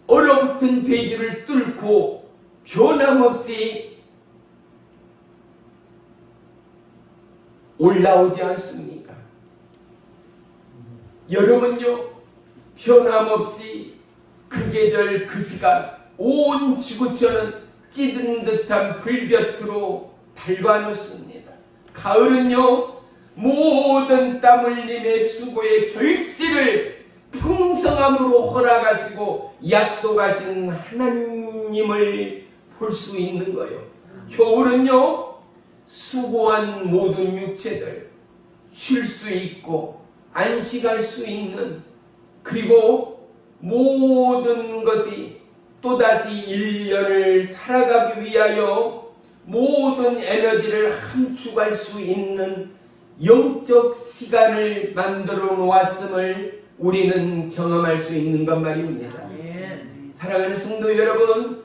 [SPEAKER 1] 얼어붙은 대지를 뚫고 변함없이 올라오지 않습니까? 여러분요, 변함없이 그 계절 그 시간 온 지구촌은 찌든 듯한 불볕으로 달궈놓습니다. 가을은요, 모든 땀 흘림의 수고의 결실을 풍성함으로 허락하시고 약속하신 하나님을 볼 수 있는 거예요. 겨울은요, 수고한 모든 육체들 쉴 수 있고 안식할 수 있는, 그리고 모든 것이 또다시 1년을 살아가기 위하여 모든 에너지를 함축할 수 있는 영적 시간을 만들어 놓았음을 우리는 경험할 수 있는 것 말입니다.
[SPEAKER 2] 아멘.
[SPEAKER 1] 사랑하는 성도 여러분,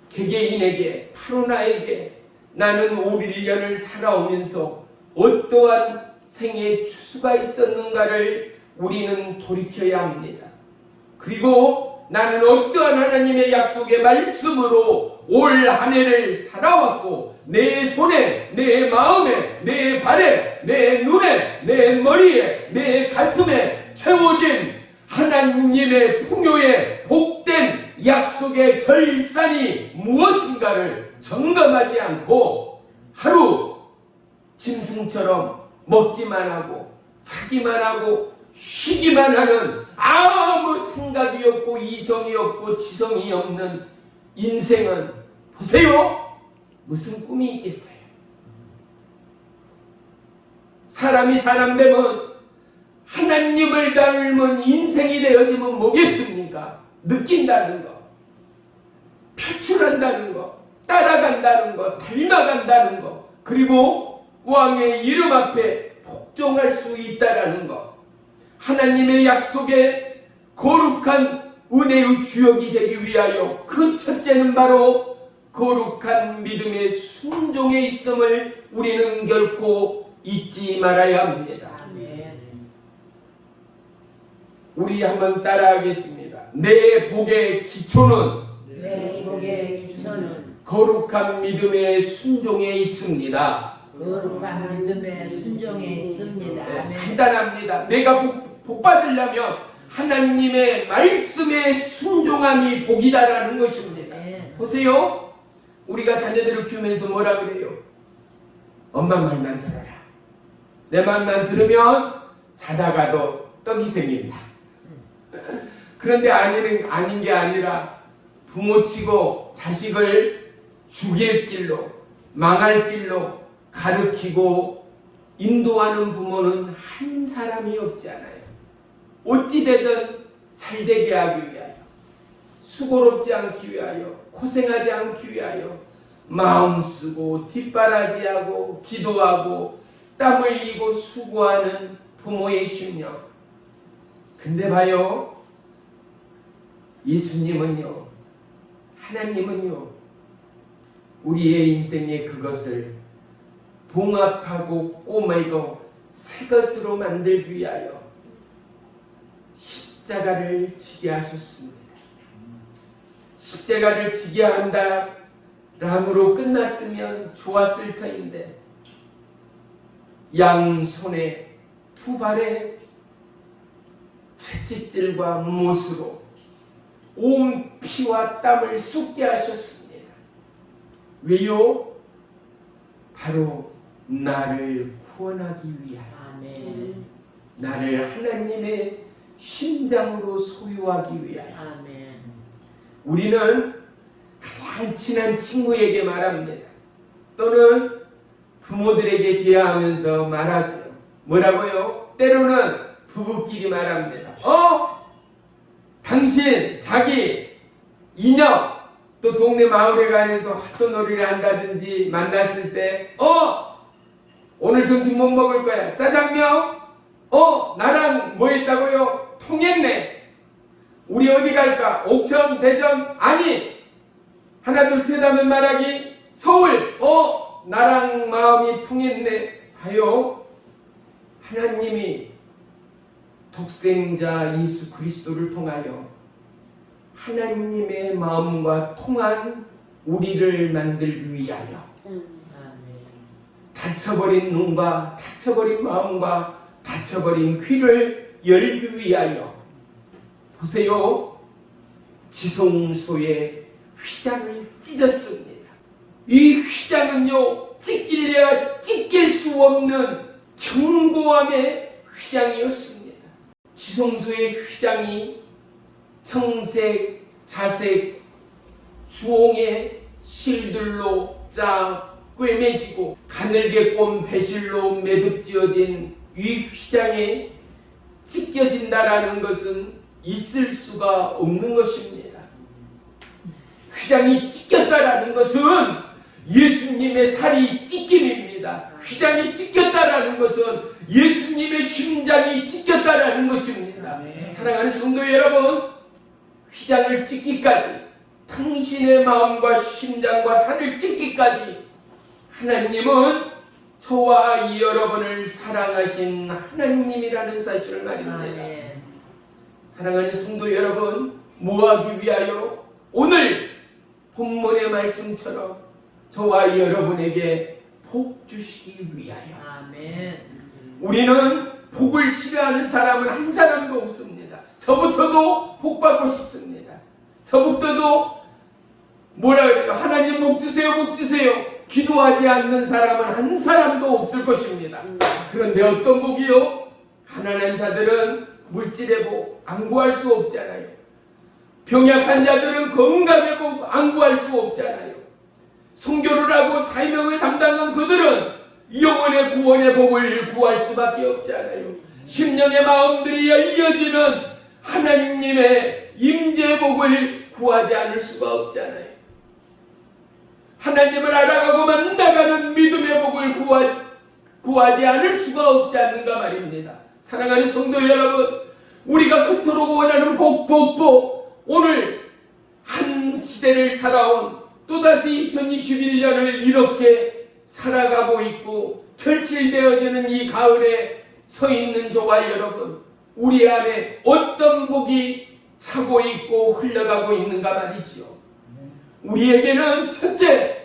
[SPEAKER 1] 개개인에게, 바로 나에게 나는 올 1년을 살아오면서 어떠한 생의 추수가 있었는가를 우리는 돌이켜야 합니다. 그리고 나는 어떠한 하나님의 약속의 말씀으로 올 한 해를 살아왔고, 내 손에, 내 마음에, 내 발에, 내 눈에, 내 머리에, 내 가슴에 채워진 하나님의 풍요의 복된 약속의 결산이 무엇인가를 점검하지 않고 하루 짐승처럼 먹기만 하고 자기만 하고 쉬기만 하는 아무 생각이 없고 이성이 없고 지성이 없는 인생은 보세요. 무슨 꿈이 있겠어요? 사람이 사람 되면 하나님을 닮은 인생이 되어지면 뭐겠습니까? 느낀다는 거, 표출한다는 거, 따라간다는 거, 닮아간다는 거, 그리고 왕의 이름 앞에 복종할 수 있다라는 것, 하나님의 약속에 거룩한 은혜의 주역이 되기 위하여 그 첫째는 바로 거룩한 믿음의 순종에 있음을 우리는 결코 잊지 말아야 합니다.
[SPEAKER 2] 아멘.
[SPEAKER 1] 우리 한번 따라하겠습니다. 내 복의 기초는
[SPEAKER 2] 내 복의 기초는
[SPEAKER 1] 거룩한 믿음의 순종에 있습니다.
[SPEAKER 2] 거룩한 믿음의 순종에 있습니다.
[SPEAKER 1] 네,
[SPEAKER 2] 아멘.
[SPEAKER 1] 간단합니다. 내가 복 받으려면 하나님의 말씀에 순종함이 복이다라는 것입니다.
[SPEAKER 2] 네.
[SPEAKER 1] 보세요. 우리가 자녀들을 키우면서 뭐라 그래요? 엄마 말만 들어라. 내 말만 들으면 자다가도 떡이 생긴다. 그런데 아닌 게 아니라 부모 치고 자식을 죽일 길로, 망할 길로 가르치고 인도하는 부모는 한 사람이 없지 않아요. 어찌되든 잘되게 하기 위하여, 수고롭지 않기 위하여, 고생하지 않기 위하여 마음 쓰고 뒷바라지하고 기도하고 땀 흘리고 수고하는 부모의 심령. 근데 봐요, 예수님은요, 하나님은요, 우리의 인생에 그것을 봉합하고 꼬매고 새 것으로 만들기 위하여 십자가를 지게 하셨습니다. 십자가를 지게 한다 람으로 끝났으면 좋았을 터인데, 양손에 두 발에 채찍질과 못으로 온 피와 땀을 쏟게 하셨습니다. 왜요? 바로 나를 구원하기 위하여,
[SPEAKER 2] 아멘.
[SPEAKER 1] 나를 하나님의 심장으로 소유하기 위하여.
[SPEAKER 2] 아멘.
[SPEAKER 1] 우리는 가장 친한 친구에게 말합니다. 또는 부모들에게 대화하면서 말하죠. 뭐라고요? 때로는 부부끼리 말합니다. 당신, 자기, 인형, 또 동네 마을에 가면서 핫도놀이를 한다든지 만났을 때, 오늘 점심 못 먹을 거야. 짜장면? 나랑 뭐 했다고요? 통했네. 우리 어디 갈까? 옥천, 대전? 아니. 하나, 둘, 셋 하면 말하기. 서울. 나랑 마음이 통했네. 봐요. 하나님이 독생자 예수 그리스도를 통하여 하나님의 마음과 통한 우리를 만들기 위하여
[SPEAKER 2] 아멘.
[SPEAKER 1] 닫혀버린 눈과 닫혀버린 마음과 닫혀버린 귀를 열기 위하여, 보세요, 지성소의 휘장을 찢었습니다. 이 휘장은요, 찢길래야 찢길 수 없는 견고함의 휘장이었습니다. 지성소의 휘장이 청색, 자색, 주홍의 실들로 쫙 꿰매지고 가늘게 꼰 배실로 매듭지어진 이 휘장에 찢겨진다라는 것은 있을 수가 없는 것입니다. 휘장이 찢겼다라는 것은 예수님의 살이 찢김입니다. 휘장이 찢겼다라는 것은 예수님의 심장이 찢겼다라는 것입니다. 사랑하는 성도 여러분, 휘장을 찢기까지, 당신의 마음과 심장과 살을 찢기까지 하나님은 저와 이 여러분을 사랑하신 하나님이라는 사실을 말입니다.
[SPEAKER 2] 아멘.
[SPEAKER 1] 사랑하는 성도 여러분, 뭐하기 위하여? 오늘 본문의 말씀처럼 저와 이 여러분에게 복 주시기 위하여.
[SPEAKER 2] 아멘.
[SPEAKER 1] 우리는 복을 싫어하는 사람은 한 사람도 없습니다. 저부터도 복 받고 싶습니다. 저부터도 뭐라 그래요? 하나님 복 주세요, 복 주세요. 기도하지 않는 사람은 한 사람도 없을 것입니다. 그런데 어떤 복이요? 가난한 자들은 물질의 복 안 구할 수 없잖아요. 병약한 자들은 건강의 복 안 구할 수 없잖아요. 선교를 하고 사명을 담당한 그들은 영혼의 구원의 복을 구할 수밖에 없잖아요. 심령의 마음들이 열려지는 하나님의 임재의 복을 구하지 않을 수가 없잖아요. 하나님을 알아가고만 나가는 믿음의 복을 구하지 않을 수가 없지 않는가 말입니다. 사랑하는 성도 여러분, 우리가 그토록 원하는 복, 오늘 한 시대를 살아온 또다시 2021년을 이렇게 살아가고 있고 펼칠되어지는 이 가을에 서 있는 저와 여러분, 우리 안에 어떤 복이 차고 있고 흘러가고 있는가 말이지요. 우리에게는 첫째,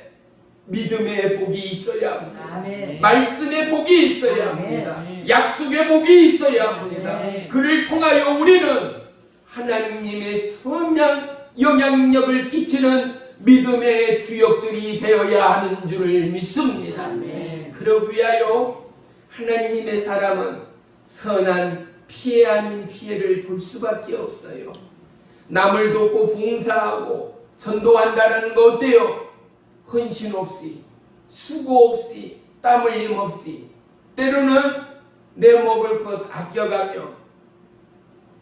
[SPEAKER 1] 믿음의 복이 있어야 합니다.
[SPEAKER 2] 아멘.
[SPEAKER 1] 말씀의 복이 있어야 합니다. 약속의 복이 있어야 합니다. 그를 통하여 우리는 하나님의 선한 영향력을 끼치는 믿음의 주역들이 되어야 하는 줄을 믿습니다. 그러기 위하여 하나님의 사람은 선한 피해 아닌 피해를 볼 수밖에 없어요. 남을 돕고 봉사하고 전도한다는 거 어때요? 헌신 없이, 수고 없이, 땀 흘림 없이, 때로는 내 먹을 것 아껴가며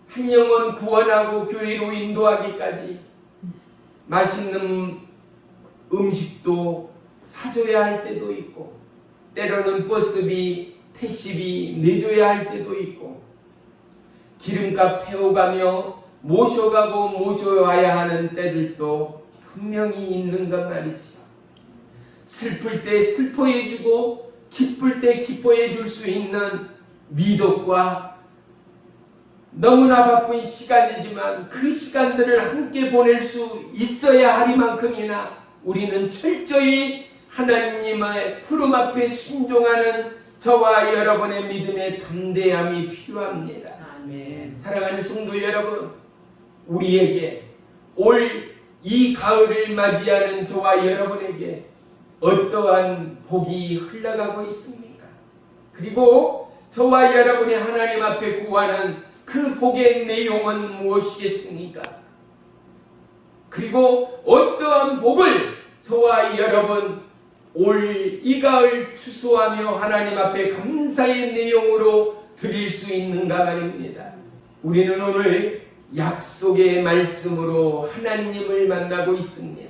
[SPEAKER 1] 한 영혼 구원하고 교회로 인도하기까지 맛있는 음식도 사줘야 할 때도 있고, 때로는 버스비, 택시비 내줘야 할 때도 있고, 기름값 태워가며 모셔가고 모셔와야 하는 때들도 분명히 있는 것 말이지요. 슬플 때 슬퍼해주고 기쁠 때 기뻐해 줄 수 있는 미덕과 너무나 바쁜 시간이지만 그 시간들을 함께 보낼 수 있어야 하리만큼이나 우리는 철저히 하나님의 푸름 앞에 순종하는 저와 여러분의 믿음의 담대함이 필요합니다.
[SPEAKER 2] 아멘.
[SPEAKER 1] 사랑하는 성도 여러분, 우리에게 올 이 가을을 맞이하는 저와 여러분에게 어떠한 복이 흘러가고 있습니까? 그리고 저와 여러분이 하나님 앞에 구하는 그 복의 내용은 무엇이겠습니까? 그리고 어떠한 복을 저와 여러분 올 이 가을 추수하며 하나님 앞에 감사의 내용으로 드릴 수 있는가 말입니다. 우리는 오늘 약속의 말씀으로 하나님을 만나고 있습니다.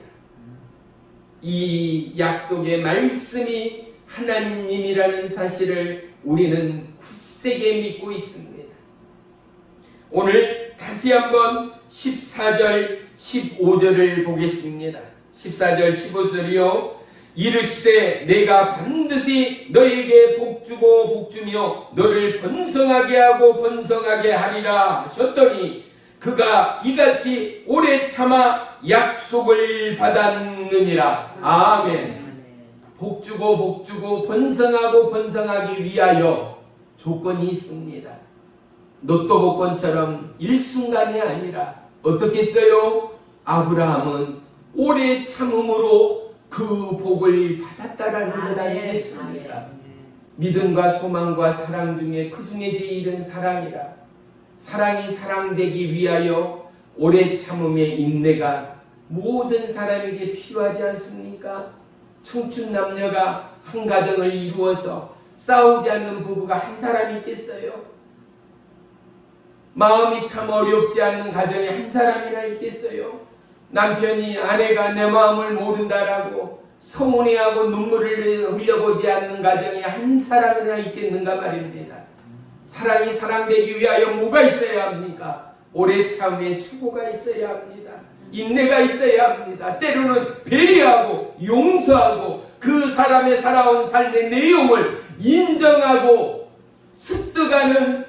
[SPEAKER 1] 이 약속의 말씀이 하나님이라는 사실을 우리는 굳세게 믿고 있습니다. 오늘 다시 한번 14절 15절을 보겠습니다. 14절 15절이요. 이르시되 내가 반드시 너에게 복주고 복주며 너를 번성하게 하고 번성하게 하리라 하셨더니 그가 이같이 오래 참아 약속을 받았느니라. 아멘. 복주고 복주고 번성하고 번성하기 위하여 조건이 있습니다. 로또 복권처럼 일순간이 아니라 어떻게 했어요? 아브라함은 오래 참음으로 그 복을 받았다라는 것 아니겠습니까? 믿음과 소망과 사랑 중에 그 중에 제일 은 사랑이라. 사랑이 사랑되기 위하여 오래 참음의 인내가 모든 사람에게 필요하지 않습니까? 청춘 남녀가 한 가정을 이루어서 싸우지 않는 부부가 한 사람이 있겠어요? 마음이 참 어렵지 않는 가정에 한 사람이나 있겠어요? 남편이 아내가 내 마음을 모른다라고 서운해하고 눈물을 흘려보지 않는 가정에 한 사람이나 있겠는가 말입니다. 사랑이 사랑되기 위하여 뭐가 있어야 합니까? 오래 참음의 수고가 있어야 합니다. 인내가 있어야 합니다. 때로는 배려하고 용서하고 그 사람의 살아온 삶의 내용을 인정하고 습득하는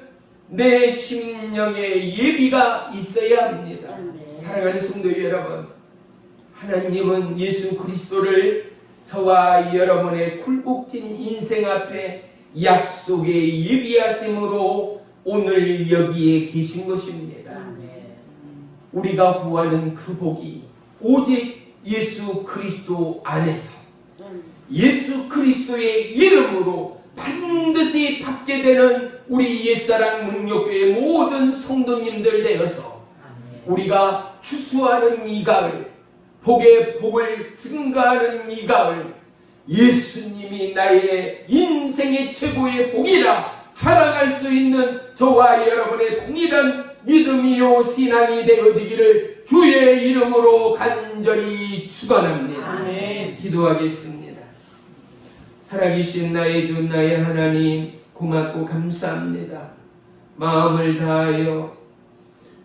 [SPEAKER 1] 내 심령의 예비가 있어야 합니다. 사랑하는 성도 여러분, 하나님은 예수 그리스도를 저와 여러분의 굴곡진 인생 앞에 약속의 예비하심으로 오늘 여기에 계신 것입니다. 우리가 구하는 그 복이 오직 예수 그리스도 안에서 예수 그리스도의 이름으로 반드시 받게 되는 우리 옛사랑 능력교회 모든 성도님들 되어서 우리가 추수하는 이 가을, 복의 복을 증가하는 이 가을, 예수님이 나의 인생의 최고의 복이라 자랑할 수 있는 저와 여러분의 동일한 믿음이요 신앙이 되어지기를 주의 이름으로 간절히 축원합니다.
[SPEAKER 2] 아멘.
[SPEAKER 1] 기도하겠습니다. 살아계신 나의 주 나의 하나님, 고맙고 감사합니다. 마음을 다하여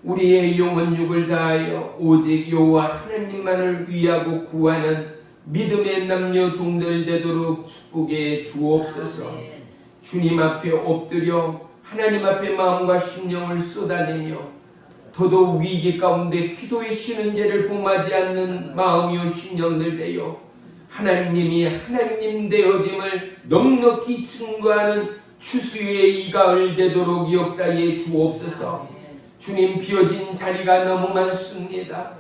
[SPEAKER 1] 우리의 영혼육을 다하여 오직 여호와 하나님만을 위하고 구하는 믿음의 남녀 종들 되도록 축복해 주옵소서.
[SPEAKER 2] 아멘.
[SPEAKER 1] 주님 앞에 엎드려 하나님 앞에 마음과 심령을 쏟아내며 더더욱 위기 가운데 기도의 쉬는 죄를 범하지 않는 마음이요 심령들 되어 하나님이 하나님 되어짐을 넉넉히 증거하는 추수의 이 가을 되도록 역사해 주옵소서. 주님, 비어진 자리가 너무 많습니다.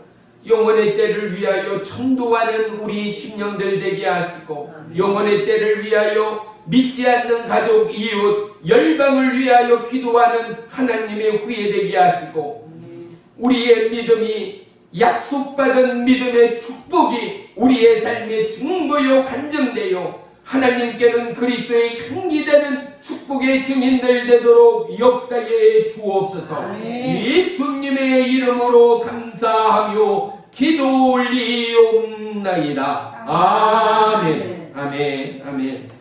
[SPEAKER 1] 영혼의 때를 위하여 전도하는 우리 심령들 되게 하시고 영혼의 때를 위하여 믿지 않는 가족, 이웃, 열방을 위하여 기도하는 하나님의 후예 되게 하시고 우리의 믿음이 약속받은 믿음의 축복이 우리의 삶의 증거요 간증되어 하나님께는 그리스도의 향기되는 축복의 증인들 되도록 역사해 주옵소서. 예수님의 이름으로 감사하며 기도 올리옵나이다. 아멘. 아멘. 아멘.